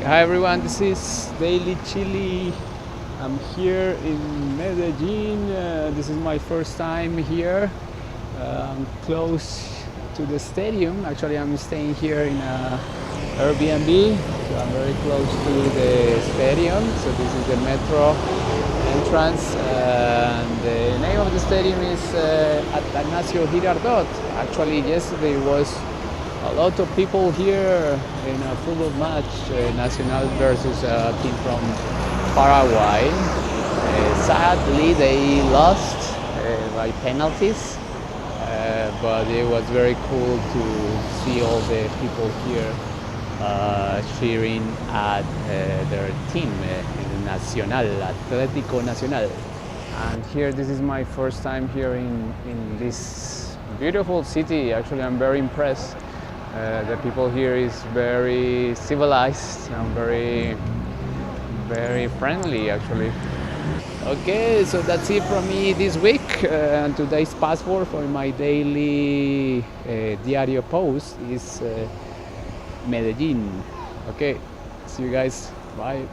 Hi everyone, this is DailyChilli. I'm here in Medellín. This is my first time here. I'm close to the stadium. Actually, I'm staying here in a Airbnb, so I'm very close to the stadium. So this is the metro entrance, and the name of the stadium is Atanasio Girardot. Actually, yesterday was a lot of people here in a football match, Nacional versus a team from Paraguay. Sadly, they lost by penalties, but it was very cool to see all the people here cheering at their team, Nacional, Atlético Nacional. And here, this is my first time here in this beautiful city. Actually, I'm very impressed. The people here is very civilized and very friendly actually. Okay, so that's it from me this week. And today's password for my daily Diario post is Medellín. Okay, see you guys. Bye.